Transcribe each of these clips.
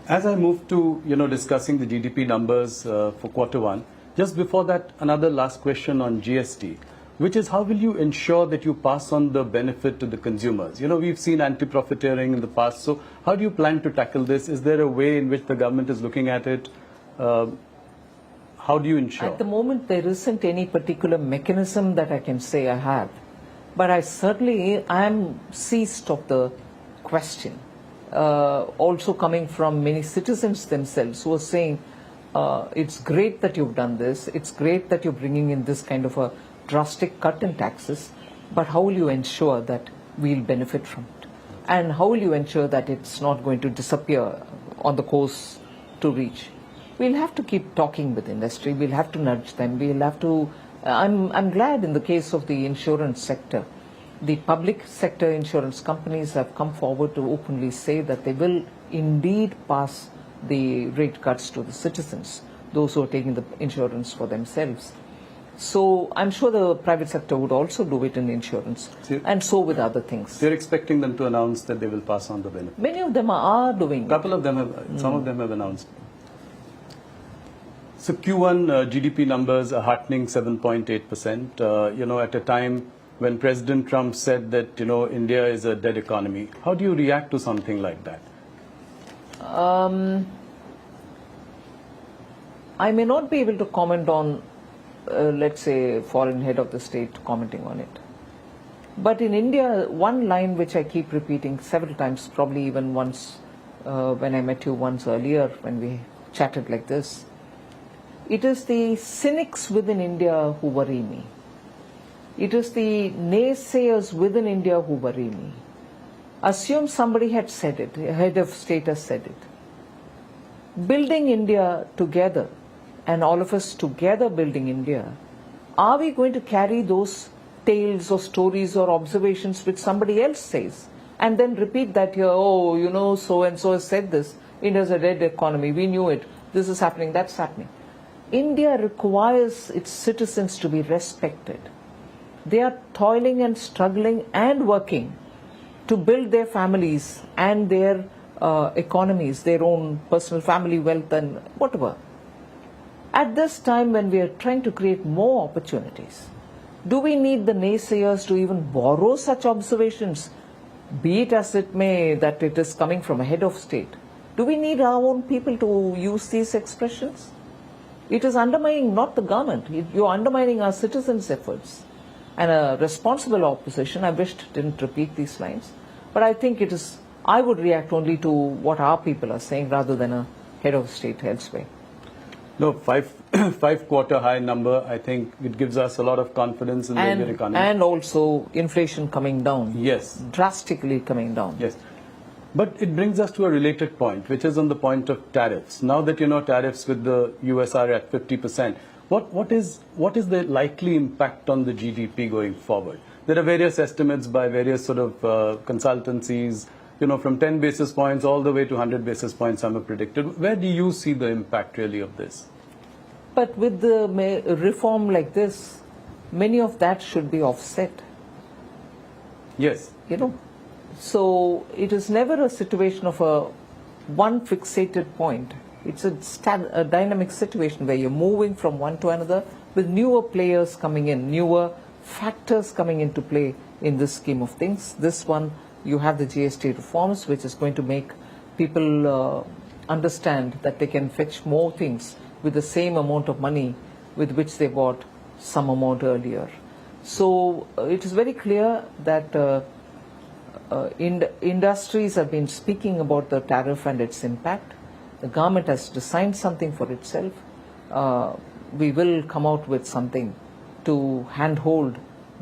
As I move to, discussing the GDP numbers for quarter one, just before that, another last question on GST, which is how will you ensure that you pass on the benefit to the consumers? We've seen anti-profiteering in the past, so how do you plan to tackle this? Is there a way in which the government is looking at it? How do you ensure? At the moment, there isn't any particular mechanism that I can say I have. But I certainly am seized of the question, also coming from many citizens themselves who are saying, it's great that you've done this, it's great that you're bringing in this kind of a drastic cut in taxes, but how will you ensure that we'll benefit from it? And how will you ensure that it's not going to disappear on the course to reach? We'll have to keep talking with industry, we'll have to nudge them, we'll have to... I'm glad in the case of the insurance sector, the public sector insurance companies have come forward to openly say that they will indeed pass the rate cuts to the citizens, those who are taking the insurance for themselves. So I'm sure the private sector would also do it in insurance, and so with other things. You're expecting them to announce that they will pass on the benefit? Many of them are doing it. Couple of them have, some of them have announced. So Q1 GDP numbers are heartening 7.8%, at a time when President Trump said that, India is a dead economy. How do you react to something like that? I may not be able to comment on, let's say, foreign head of the state commenting on it. But in India, one line which I keep repeating several times, probably even once when I met you once earlier when we chatted like this, it is the cynics within India who worry me. It is the naysayers within India who worry me. Assume somebody had said it, a head of state has said it. Building India together, and all of us together building India, are we going to carry those tales or stories or observations which somebody else says and then repeat that here, oh, so-and-so has said this, India's a dead economy, we knew it, this is happening, that's happening. India requires its citizens to be respected. They are toiling and struggling and working to build their families and their economies, their own personal family wealth and whatever. At this time when we are trying to create more opportunities, do we need the naysayers to even borrow such observations, be it as it may that it is coming from a head of state? Do we need our own people to use these expressions? It is undermining not the government, you're undermining our citizens' efforts. And a responsible opposition, I wished didn't repeat these lines, but I think it is, I would react only to what our people are saying rather than a head of state elsewhere. No, five quarter high number, I think it gives us a lot of confidence in the Indian economy. And also inflation coming down. Yes. Drastically coming down. Yes. But it brings us to a related point, which is on the point of tariffs. Now that tariffs with the US are at 50%, what is the likely impact on the GDP going forward? There are various estimates by various sort of consultancies, from 10 basis points all the way to 100 basis points, some have predicted. Where do you see the impact really of this? But with the reform like this, many of that should be offset. Yes. So it is never a situation of one fixated point. It's a dynamic situation where you're moving from one to another with newer players coming in, newer factors coming into play in this scheme of things. This one, you have the GST reforms, which is going to make people understand that they can fetch more things with the same amount of money with which they bought some amount earlier. So it is very clear that industries have been speaking about the tariff and its impact. The government has designed something for itself. We will come out with something to handhold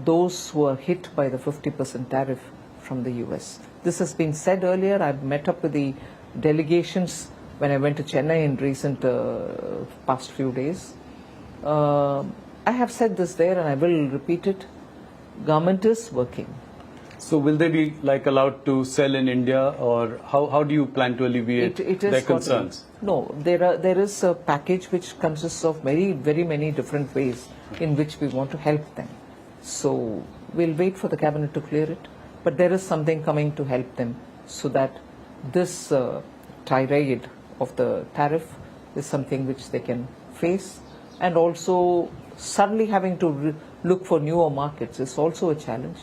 those who are hit by the 50% tariff from the US. This has been said earlier. I've met up with the delegations when I went to Chennai in recent past few days. I have said this there and I will repeat it. Government is working. So will they be allowed to sell in India, or how do you plan to alleviate their concerns? No, there is a package which consists of very many different ways in which we want to help them. So we'll wait for the cabinet to clear it, but there is something coming to help them so that this tirade of the tariff is something which they can face, and also suddenly having to look for newer markets is also a challenge,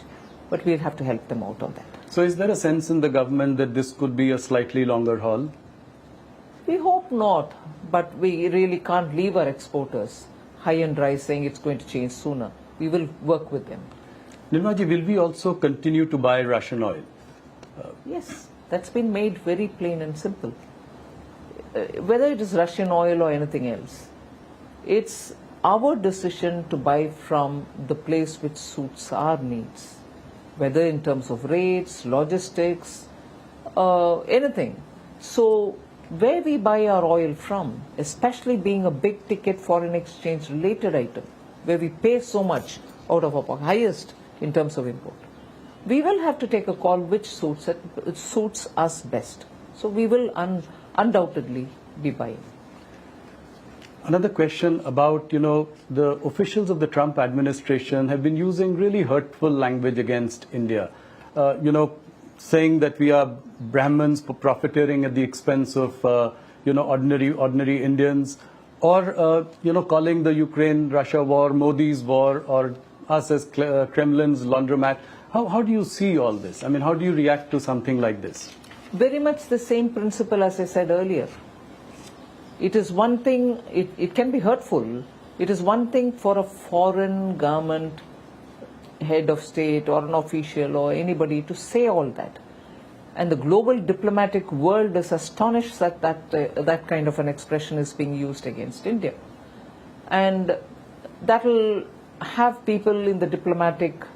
but we'll have to help them out on that. So is there a sense in the government that this could be a slightly longer haul? We hope not, but we really can't leave our exporters high and dry saying it's going to change sooner. We will work with them. Nirmala ji, will we also continue to buy Russian oil? Yes, that's been made very plain and simple. Whether it is Russian oil or anything else, it's our decision to buy from the place which suits our needs, whether in terms of rates, logistics, anything. So where we buy our oil from, especially being a big ticket foreign exchange related item, where we pay so much out of our pocket, highest in terms of import, we will have to take a call which suits us best. So we will undoubtedly be buying. Another question about, the officials of the Trump administration have been using really hurtful language against India. Saying that we are Brahmins profiteering at the expense of, ordinary Indians, or, calling the Ukraine-Russia war Modi's war, or us as Kremlin's laundromat. How do you see all this? I mean, how do you react to something like this? Very much the same principle as I said earlier. It is one thing, it can be hurtful. It is one thing for a foreign government head of state or an official or anybody to say all that. And the global diplomatic world is astonished that that kind of an expression is being used against India. And that will have people in the diplomatic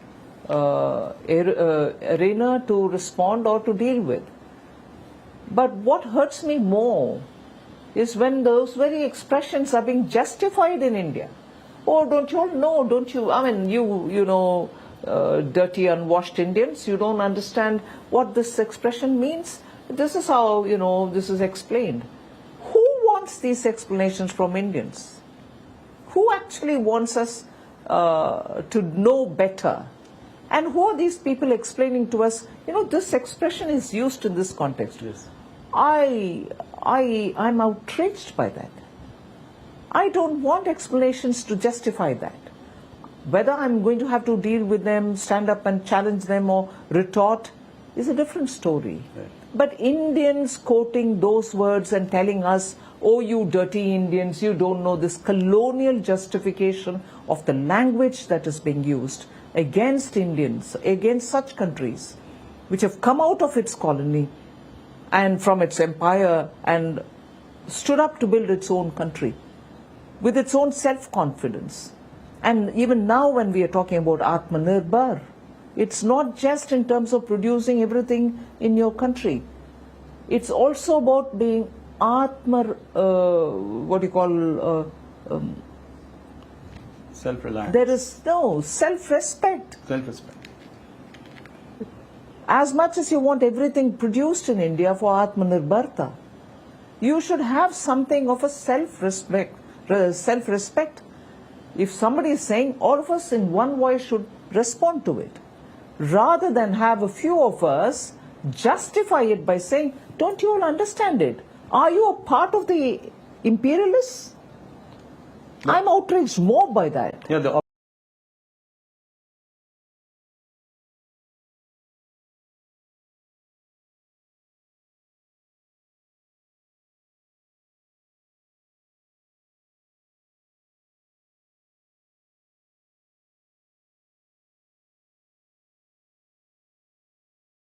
arena to respond or to deal with. But what hurts me more is when those very expressions are being justified in India. Oh, don't you all know, don't you, I mean, you know, dirty, unwashed Indians, you don't understand what this expression means? This is how, this is explained. Who wants these explanations from Indians? Who actually wants us to know better? And who are these people explaining to us, this expression is used in this context? Yes. I'm outraged by that. I don't want explanations to justify that. Whether I'm going to have to deal with them, stand up and challenge them or retort is a different story. Right. But Indians quoting those words and telling us, oh, you dirty Indians, you don't know this colonial justification of the language that is being used against Indians, against such countries which have come out of its colony and from its empire and stood up to build its own country with its own self-confidence. And even now when we are talking about Atmanirbhar, it's not just in terms of producing everything in your country. It's also about being self-reliance. There is no self-respect. Self-respect. As much as you want everything produced in India for Atmanirbharta, you should have something of a self-respect. If somebody is saying, all of us in one voice should respond to it, rather than have a few of us justify it by saying, don't you all understand it? Are you a part of the imperialists? I'm outraged more by that. Yeah,